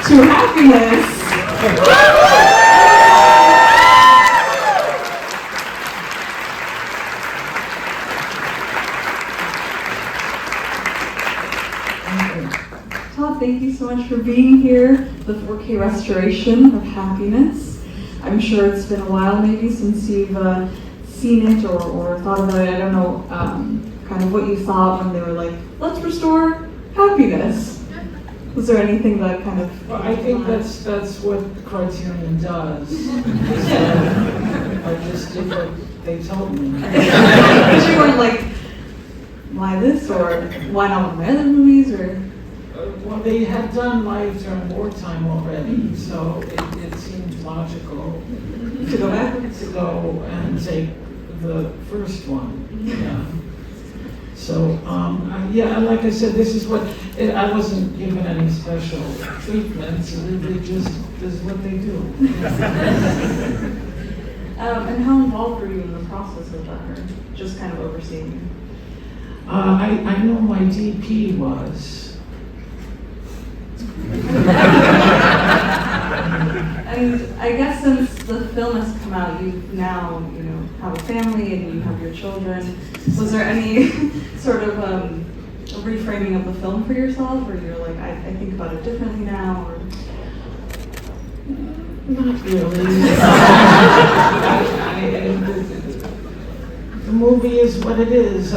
to happiness. Todd, thank you so much for being here. The 4K restoration of happiness. I'm sure it's been a while maybe since you've seen it or thought about it. I don't know kind of what you thought when they were like, let's restore happiness. Was there anything that kind of... Well, I think that's what Criterion does. I just did what they told me. But you weren't like, why this, or why not one of my other movies, or... Well, they had done life during wartime already, so it seemed logical To go back? to go and take the first one. Yeah. So, yeah, like I said, this is what, I wasn't given any special treatments, they just, this is what they do. And how involved were you in the process of that, or just kind of overseeing? I know my DP was. And I guess since the film has come out, you now, have a family and you have your children. Was there any sort of reframing of the film for yourself, or you're like, I think about it differently now, or? Not really. The movie is what it is.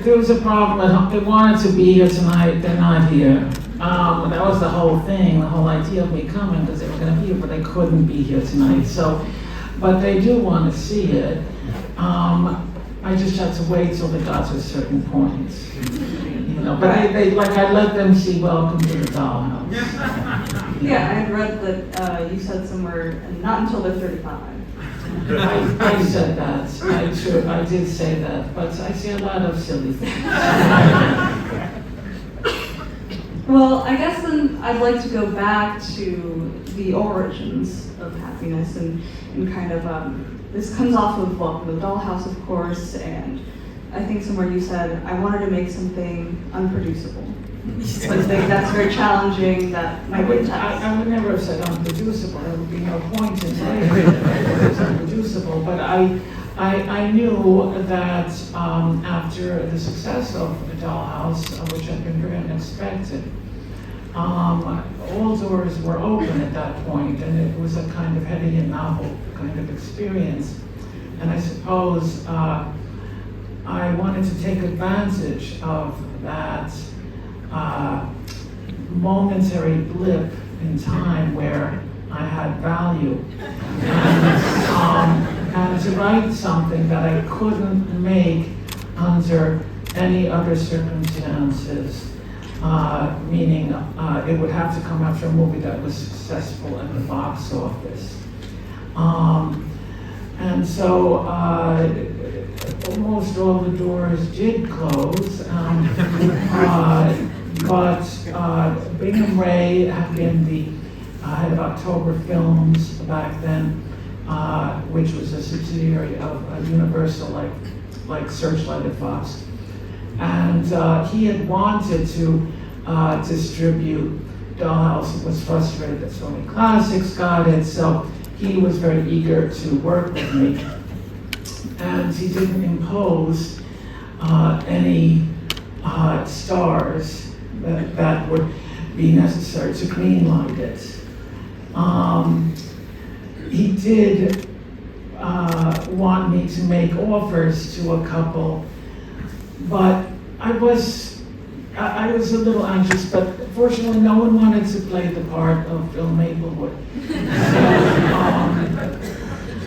There was a problem. They wanted to be here tonight. They're not here. That was the whole thing, the whole idea of me coming, because they were going to be here, but they couldn't be here tonight. So, but they do want to see it. I just had to wait till they got to a certain point. But they like I let them see Welcome to the Dollhouse. Yeah, I had read that you said somewhere, not until they're 35. I said that. I did say that, but I see a lot of silly things. Well, I guess then I'd like to go back to the origins of happiness and kind of, this comes off of Welcome to the Dollhouse, of course, and I think somewhere you said, I wanted to make something unproducible. So I think that's very challenging, that might be tough. I would never have said unproducible. There would be no point in saying it was unproducible. But I knew that after the success of the Dollhouse, which had been very unexpected, all doors were open at that point, and it was a kind of heady and novel kind of experience. And I suppose I wanted to take advantage of that momentary blip in time where I had value, and to write something that I couldn't make under any other circumstances, meaning it would have to come after a movie that was successful at the box office. And so almost all the doors did close, but Bingham Ray had been the head of October Films back then, which was a subsidiary of Universal, like Searchlight at Fox. And he had wanted to distribute Dollhouse and was frustrated that Sony Classics got it, so he was very eager to work with me. And he didn't impose any stars that would be necessary to greenlight it. He did want me to make offers to a couple, but I was a little anxious, but fortunately no one wanted to play the part of Bill Maplewood. So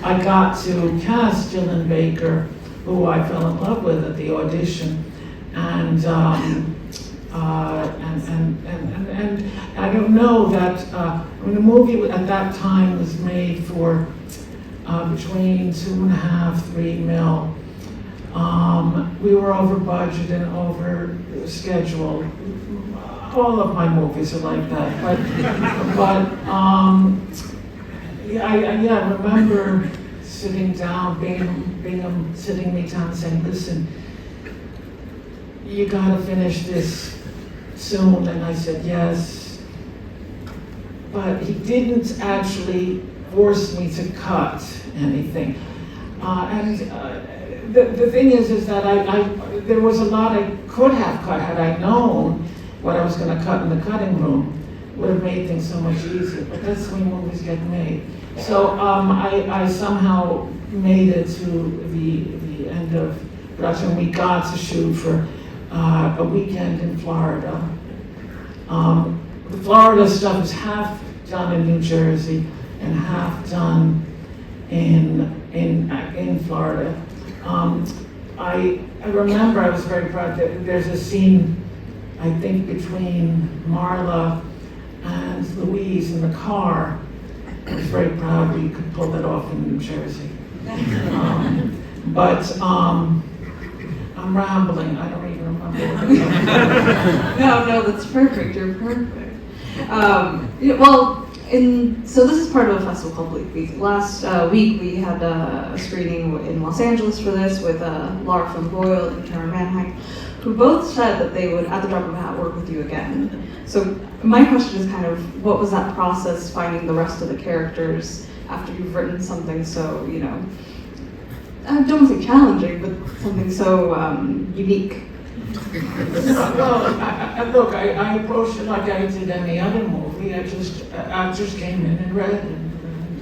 I got to cast Gillian Baker, who I fell in love with at the audition, and I don't know that, the movie at that time was made for between $2.5, $3 million. We were over budget and over schedule. All of my movies are like that, but I remember sitting down, Bingham sitting me down and saying, listen, you gotta finish this soon, and I said yes. But he didn't actually force me to cut anything. The thing is that there was a lot I could have cut had I known what I was gonna cut in the cutting room. Would have made things so much easier, but that's the way movies get made. So I somehow made it to the end of production. We got to shoot for a weekend in Florida. The Florida stuff is half done in New Jersey and half done in Florida. I remember I was very proud that there's a scene, I think, between Marla and Louise in the car. I was very proud we could pull that off in New Jersey. I'm rambling, I don't even remember what I'm talking about. No, that's perfect. You're perfect. So this is part of a festival called Bleak Week. Last week we had a screening in Los Angeles for this with Laura Flynn Boyle and Karen Manheim, who both said that they would, at the drop of a hat, work with you again. So my question is kind of, what was that process finding the rest of the characters after you've written something so, I don't want to say challenging, but something so unique? Well, look, I approached it like I did any other movie. Actors came in and read and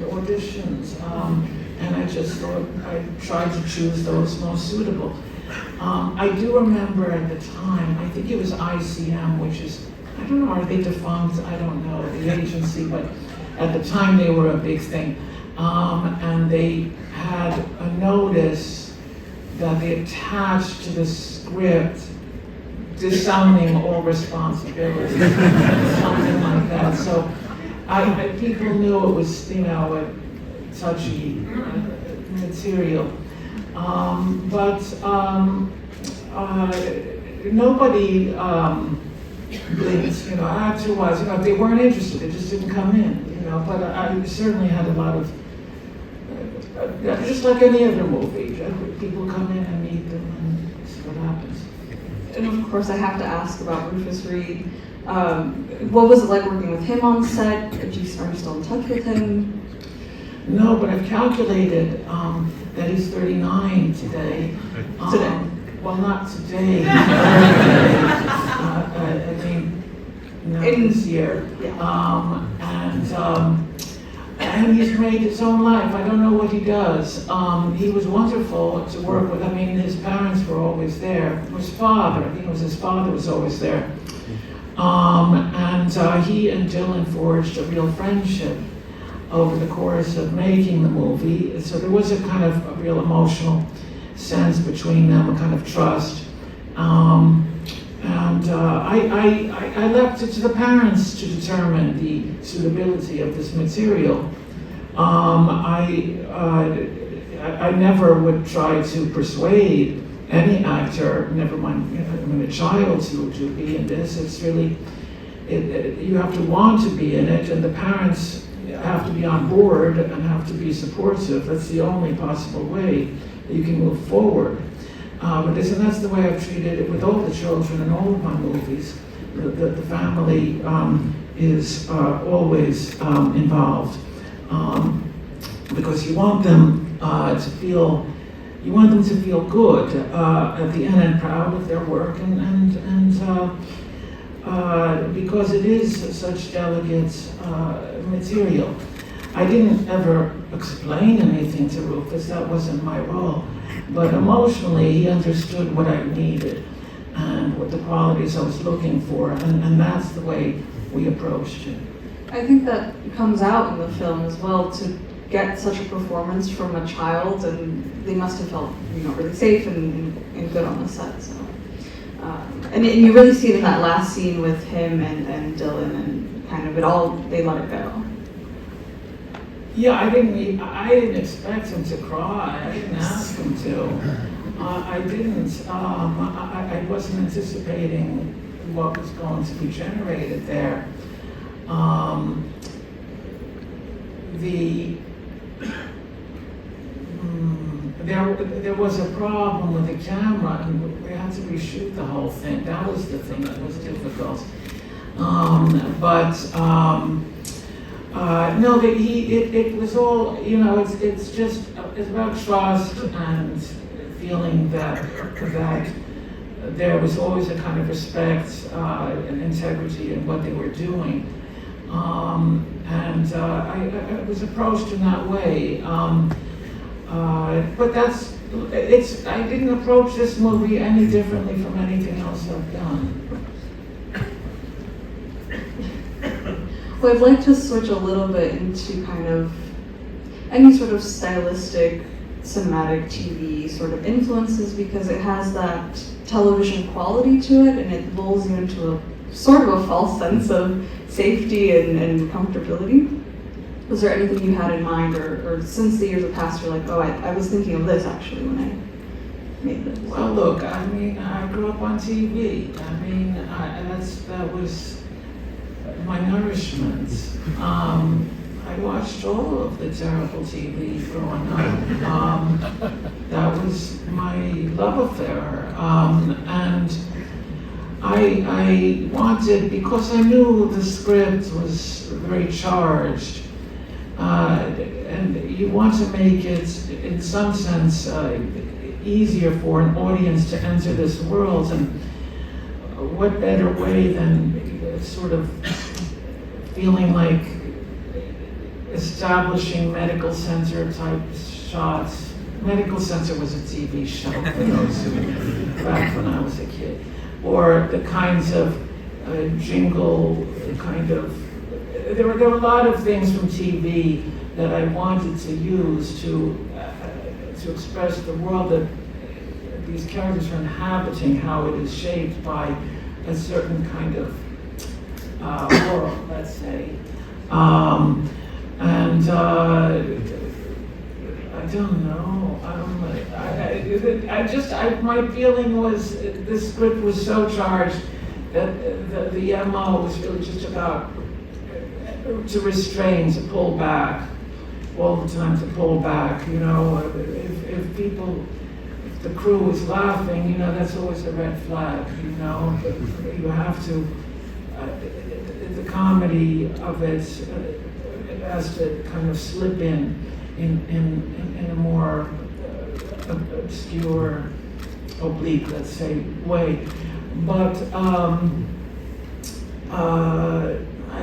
auditions, and I just thought I tried to choose those most suitable. I do remember at the time, I think it was ICM, which is, I don't know, are they defunct? I don't know, the agency, but at the time they were a big thing. And they had a notice that they attached to the script disowning all responsibility, something like that. So people knew it was, a touchy material. Nobody blinked, actor-wise, if they weren't interested, they just didn't come in, but I certainly had a lot of, just like any other movie, people come in and meet them and see what happens. And of course I have to ask about Rufus Reid. What was it like working with him on set? Are you still in touch with him? No, but I've calculated that he's 39 today. Today? Well, not today. This year. Yeah. And he's made his own life. I don't know what he does. He was wonderful to work with. His parents were always there. His father, I think it was his father, was always there. He and Dylan forged a real friendship over the course of making the movie. So there was a kind of a real emotional sense between them, a kind of trust. I left it to the parents to determine the suitability of this material. I never would try to persuade any actor, never mind a child, to be in this. It's really, you have to want to be in it, and the parents have to be on board and have to be supportive. That's the only possible way that you can move forward. And that's the way I've treated it with all the children in all of my movies. The family is always involved because you want them to feel good at the end and proud of their work, and because it is such delicate material. I didn't ever explain anything to Rufus, that wasn't my role. But emotionally, he understood what I needed and what the qualities I was looking for, and that's the way we approached it. I think that comes out in the film as well, to get such a performance from a child, and they must have felt really safe and good on the set. So, and you really see it in that last scene with him and Dylan, and kind of they let it go. Yeah, I didn't expect him to cry. I didn't ask him to. I didn't. I wasn't anticipating what was going to be generated there. There was a problem with the camera, and we had had to reshoot the whole thing. That was the thing that was difficult. No, that it was all, it's just, it's about trust and feeling that there was always a kind of respect and integrity in what they were doing. And I was approached in that way. But I didn't approach this movie any differently from anything else I've done. Well, I'd like to switch a little bit into kind of any sort of stylistic, cinematic TV sort of influences, because it has that television quality to it, and it lulls you into a sort of a false sense of safety and comfortability. Was there anything you had in mind, or since the years have passed, you're like, oh, I was thinking of this actually when I made this? Well, look, I grew up on TV. That was my nourishment. I watched all of the terrible TV growing up. That was my love affair. And I wanted, because I knew the script was very charged, and you want to make it, in some sense, easier for an audience to enter this world. And what better way than sort of feeling like establishing medical center type shots. Medical Center was a TV show for those who, back when I was a kid. Or the kinds of jingle kind of, there were a lot of things from TV that I wanted to use to express the world that these characters are inhabiting, how it is shaped by a certain kind of world, let's say. I don't know. My feeling was this script was so charged that the MO was really just about to restrain, to pull back, all the time to pull back. If the crew is laughing, that's always a red flag. You have to. The comedy of it has to kind of slip in a more obscure, oblique, let's say, way. But I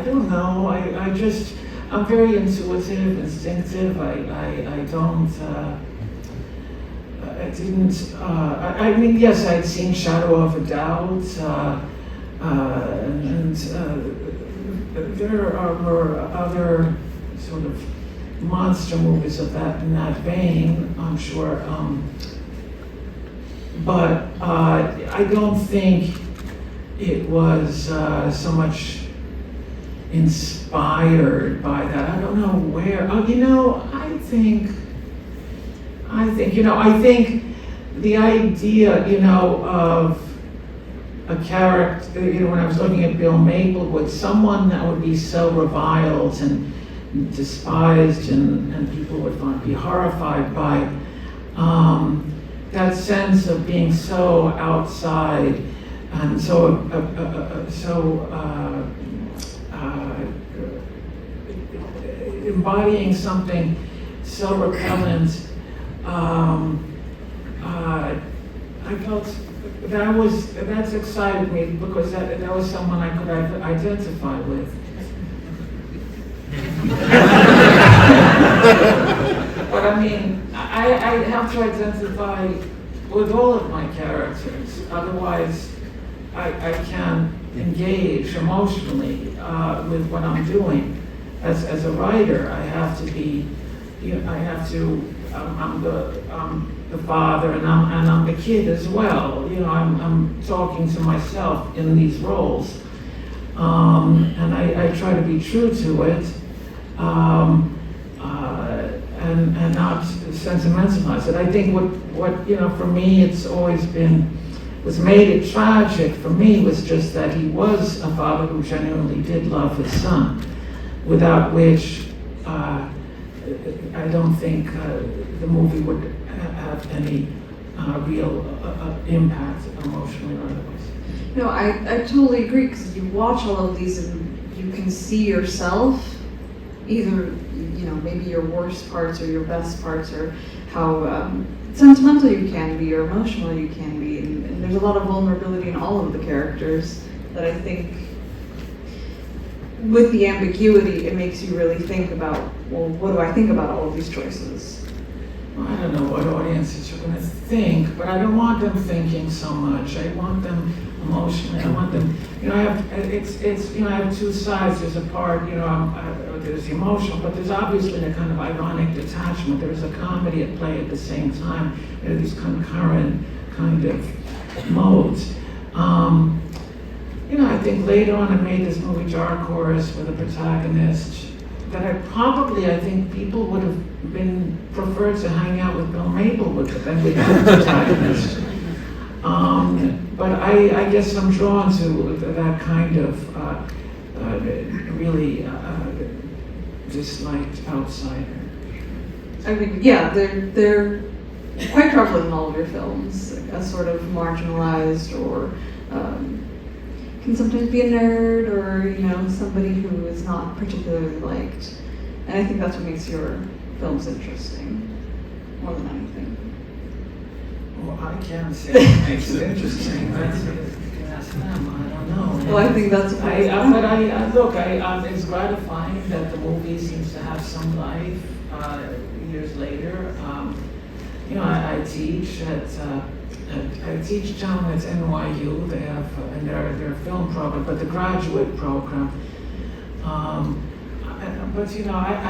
don't know. I'm very intuitive, instinctive. Yes, I'd seen Shadow of a Doubt. There were other sort of monster movies in that vein, I'm sure. But I don't think it was so much inspired by that. I don't know where. I think the idea, of a character, when I was looking at Bill Maplewood, someone that would be so reviled and despised and people would be horrified by, that sense of being so outside and so embodying something so repellent. I felt that's excited me because that was someone I could identify with. But I have to identify with all of my characters. Otherwise, I can't engage emotionally with what I'm doing. As a writer, I have to be. I'm the father, and I'm the kid as well. I'm talking to myself in these roles, and I try to be true to it, and not sentimentalize it. I think what for me, it's always been, was made it tragic for me was just that he was a father who genuinely did love his son, without which I don't think the movie would have any real impact emotionally or otherwise. No, I totally agree, because you watch all of these and you can see yourself, either, maybe your worst parts or your best parts, or how sentimental you can be or emotional you can be, and there's a lot of vulnerability in all of the characters that I think, with the ambiguity, it makes you really think about, well, what do I think about all of these choices? Well, I don't know what audiences are going to think, but I don't want them thinking so much. I want them emotionally. I want them, I have two sides. There's a part, there's the emotional, but there's obviously a kind of ironic detachment. There's a comedy at play at the same time. There are these concurrent kind of modes. I think later on I made this movie Dark Horse with a protagonist that I think people would have been preferred to hang out with Bill Maplewood than with that protagonist. But I guess I'm drawn to that kind of really disliked outsider. I mean, yeah, they're quite prevalent in all of your films, a sort of marginalized or can sometimes be a nerd or, somebody who is not particularly liked. And I think that's what makes your films interesting, more than anything. Well, I can't say what makes it interesting. That's them. I don't know. Well, I think that's it's gratifying that the movie seems to have some life years later. I teach I teach down at NYU. They have in their film program, but the graduate program. I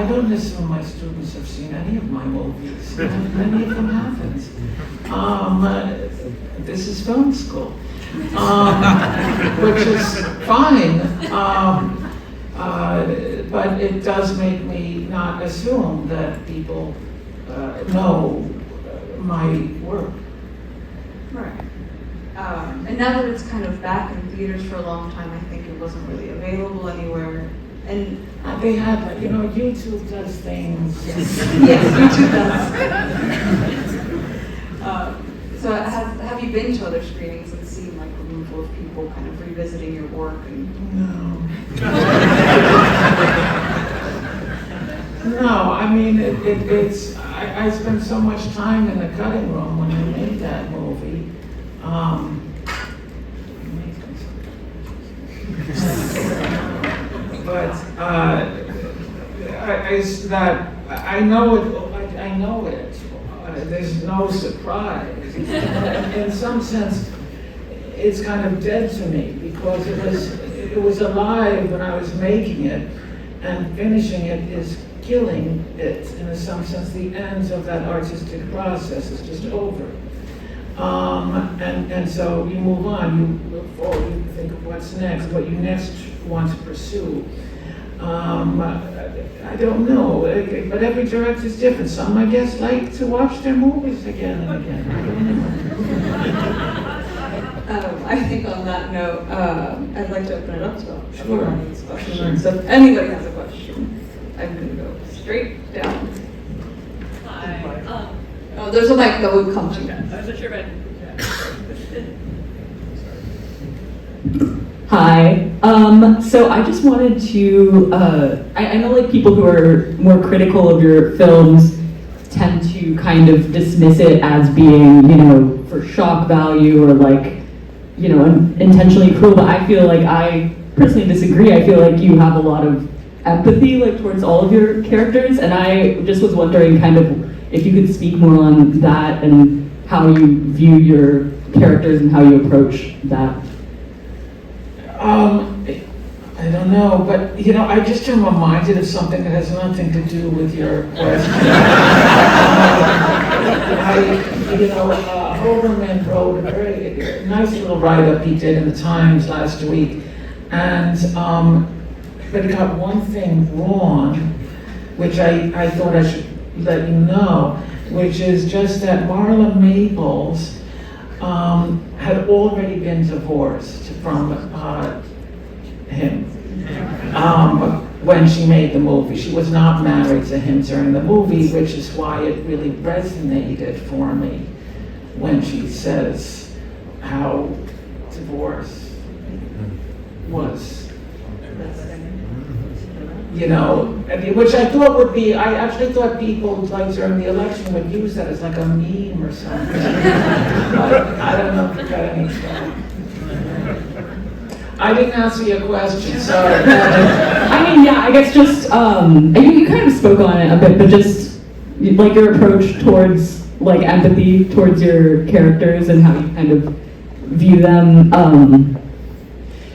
don't assume my students have seen any of my movies. Many of them haven't. This is film school, which is fine. But it does make me not assume that people know my work. Right. And now that it's kind of back in theaters for a long time, I think it wasn't really available anywhere. And they had, YouTube does things. Yes, YouTube does. So have you been to other screenings and seen like a room full of people kind of revisiting your work? No. No, I mean, it's, I spent so much time in the cutting room when I made that movie. But I know it. I know it. There's no surprise. In some sense, it's kind of dead to me because it was alive when I was making it, and finishing it is killing it. In some sense, the ends of that artistic process is just over. And so you move on. You look forward. You think of what's next, what you next want to pursue. I don't know, but every director is different. Some, I guess, like to watch their movies again and again. I don't know. I think on that note, I'd like to open it up to everyone's questions. So if anybody has a question, I'm going to go straight down. Hi. Oh, there's a mic that will come to you. I wasn't sure if Hi. So I just wanted to, I know like people who are more critical of your films tend to kind of dismiss it as being, for shock value or like, intentionally cruel, but I feel like I personally disagree. I feel like you have a lot of empathy like towards all of your characters, and I just was wondering kind of if you could speak more on that and how you view your characters and how you approach that. I don't know, but I just am reminded of something that has nothing to do with your question. Hoberman wrote a very nice little write-up he did in the Times last week, and but he got one thing wrong, which I thought I should let you know, which is just that Marla Maples had already been divorced from him when she made the movie. She was not married to him during the movie, which is why it really resonated for me. when she says how divorce was, you know, which I thought would be, I actually thought people like during the election would use that as like a meme or something. But I don't know if it got any trouble. I didn't answer your question, sorry. I mean, yeah, I guess just, you kind of spoke on it a bit, but just like your approach towards like empathy towards your characters and how you kind of view them.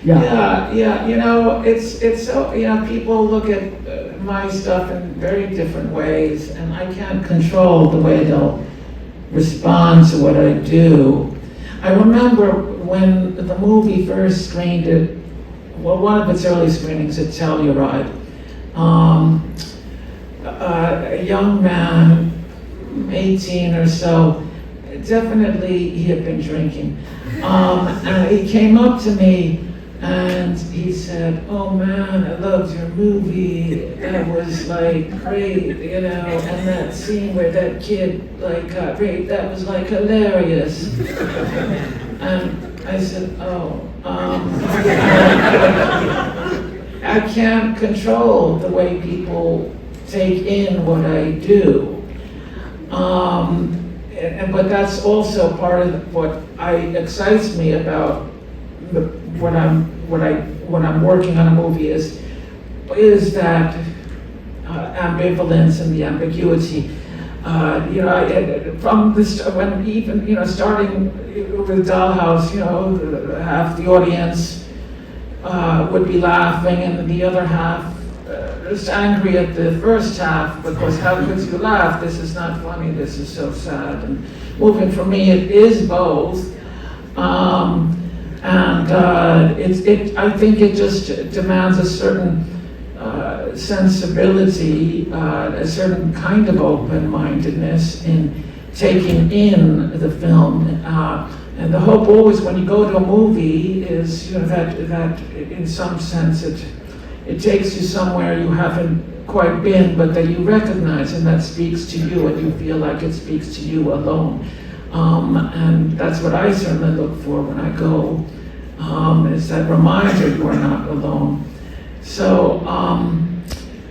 Yeah, you know, it's so, you know, people look at my stuff in very different ways, and I can't control the way they'll respond to what I do. I remember when the movie first screened at, well, one of its early screenings at Telluride, a young man, 18 or so, definitely he had been drinking, and he came up to me and he said, "Oh man, I loved your movie. That was like great, you know, and that scene where that kid like got raped, that was like hilarious." And I said, "Oh, I can't control the way people take in what I do." But that's also part of what excites me about when I'm working on a movie is that ambivalence and the ambiguity. You know, from this, when even, you know, starting with Dollhouse, you know, half the audience would be laughing and the other half was angry at the first half because how could you laugh? This is not funny. This is so sad. And moving for me, it is both. I think it just demands a certain sensibility, a certain kind of open-mindedness in taking in the film. And the hope always when you go to a movie is, you know, that in some sense it takes you somewhere you haven't quite been, but that you recognize and that speaks to you and you feel like it speaks to you alone. And that's what I certainly look for when I go, is that reminder you are not alone. So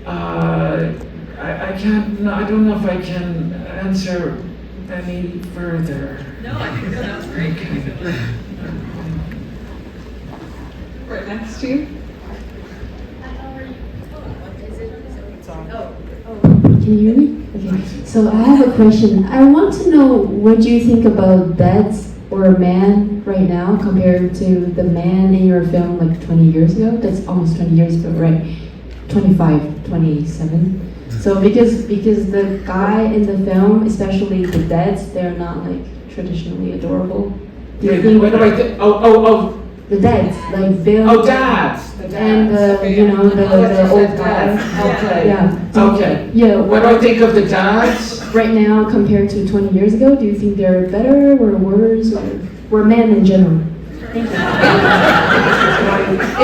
I can't, no, I don't know if I can answer any further. No, I think that was great. Right next to you. Can you hear me? Okay. So I have a question. I want to know what do you think about dads or a man right now compared to the man in your film like 20 years ago? That's almost 20 years ago, right? 25, 27. So because the guy in the film, especially the dads, they're not like traditionally adorable. Do you think What do I think? the dads, like Bill? Oh, dads. The dads. And you know, the old guy. Okay. Yeah. Okay. Yeah. What do I think of the dads? Right now compared to 20 years ago, do you think they're better or worse or men in general? Thank you.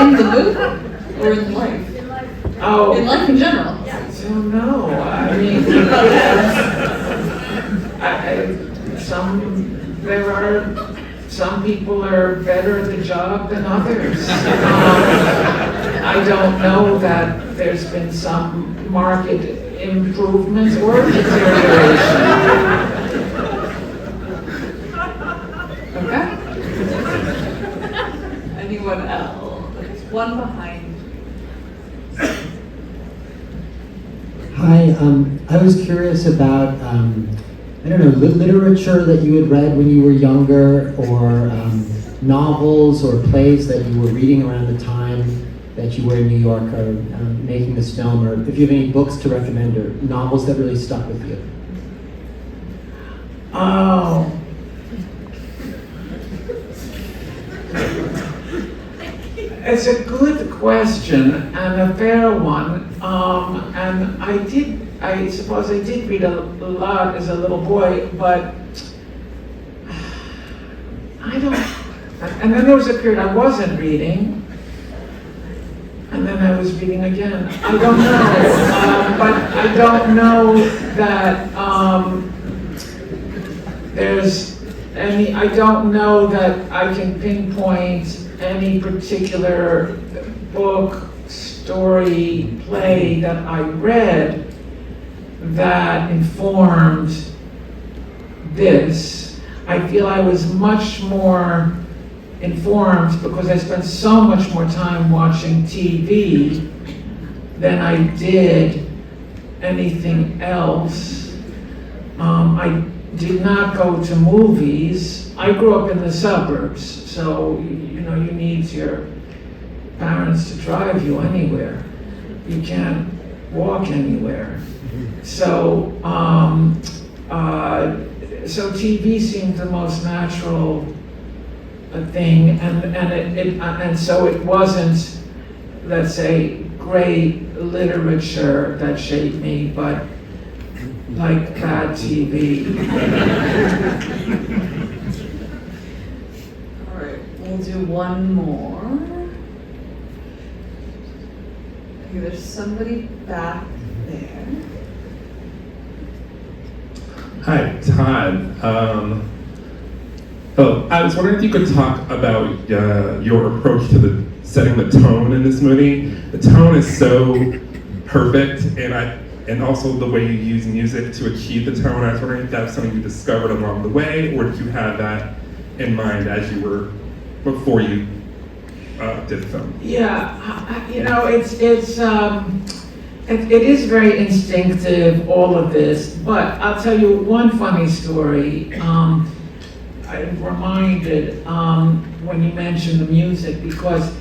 In the movie or in life? Oh. In life in general. So no, I mean, some people are better at the job than others. I don't know that there's been some market improvement or deterioration. Okay. Anyone else? There's one behind. Hi, I was curious about, I don't know, literature that you had read when you were younger, or novels or plays that you were reading around the time that you were in New York or making this film, or if you have any books to recommend or novels that really stuck with you. Oh. It's a good question and a fair one. And I suppose I did read a lot as a little boy, but I don't, and then there was a period I wasn't reading, and then I was reading again. I don't know, but I don't know that there's I don't know that I can pinpoint any particular book, story, play that I read that informed this. I feel I was much more informed because I spent so much more time watching TV than I did anything else. I did not go to movies. I grew up in the suburbs, so you need your parents to drive you anywhere. You can't walk anywhere. So so TV seemed the most natural thing, and so it wasn't, let's say, great literature that shaped me, but like bad TV. All right, we'll do one more. Okay, there's somebody back there. Hi, Todd. I was wondering if you could talk about your approach to setting the tone in this movie. The tone is so perfect, and also the way you use music to achieve the tone. I was wondering if that was something you discovered along the way, or did you have that in mind before you did the film? Yeah, it is very instinctive, all of this, but I'll tell you one funny story. I'm reminded when you mentioned the music, because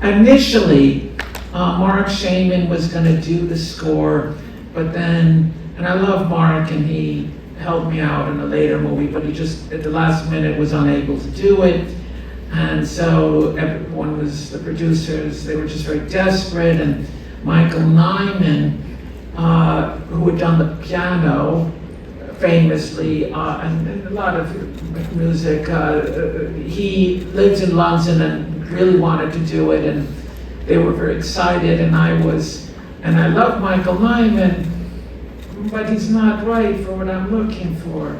initially Mark Shaman was going to do the score, but then, and I love Mark and he helped me out in a later movie, but he just at the last minute was unable to do it. And so everyone the producers, they were just very desperate, and Michael Nyman, who had done the piano famously, and a lot of music, he lived in London and really wanted to do it, and they were very excited, and I love Michael Nyman, but he's not right for what I'm looking for.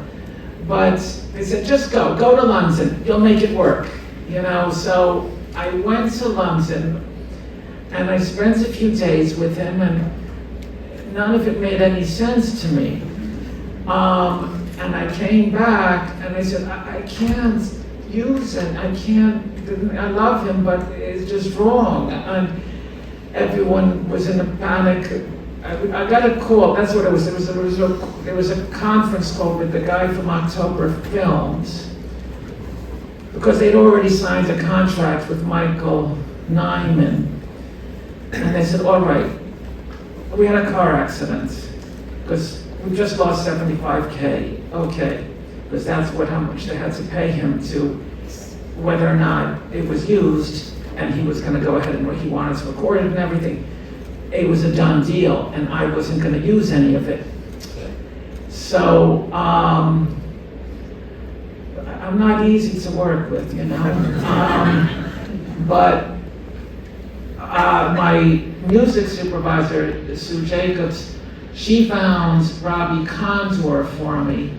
But they said, just go to London, you'll make it work, So I went to London, and I spent a few days with him, and none of it made any sense to me. And I came back, and I said, I can't use it, I love him, but it's just wrong. And everyone was in a panic. I got a call, that's what it was. There was a conference call with the guy from October Films, because they'd already signed a contract with Michael Nyman. And they said, all right, we had a car accident, because we just lost $75K. Okay, because that's how much they had to pay him to, whether or not it was used, and he was gonna go ahead and he wanted to record it and everything. It was a done deal, and I wasn't gonna use any of it. So, I'm not easy to work with, but my music supervisor, Sue Jacobs, she found Robbie Condor for me.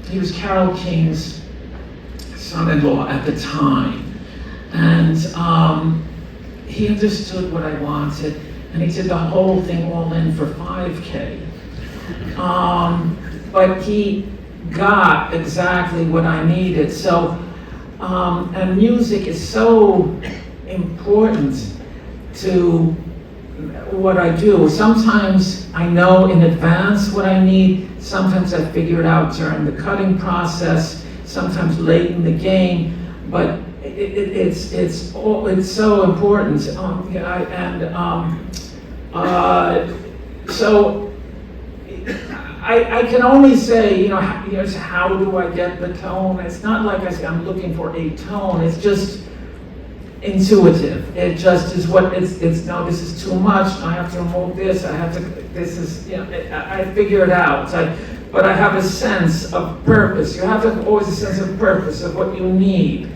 He was Carole King's son-in-law at the time. And he understood what I wanted, and he did the whole thing all in for $5K. But he got exactly what I needed. So, and music is so important to what I do. Sometimes I know in advance what I need. Sometimes I figure it out during the cutting process. Sometimes late in the game. But it's so important. So I can only say, how do I get the tone? It's not like I say I'm looking for a tone. It's just intuitive. It just is what it's no, this is too much. I have to remove this. I figure it out. But I have a sense of purpose. You have to have always a sense of purpose of what you need,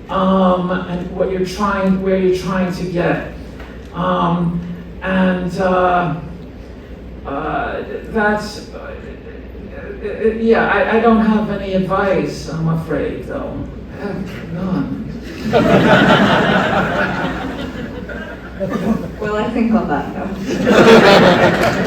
and what you're trying, where you're trying to get, that's Yeah, I don't have any advice, I'm afraid, though. I have none. Well, I think on that note.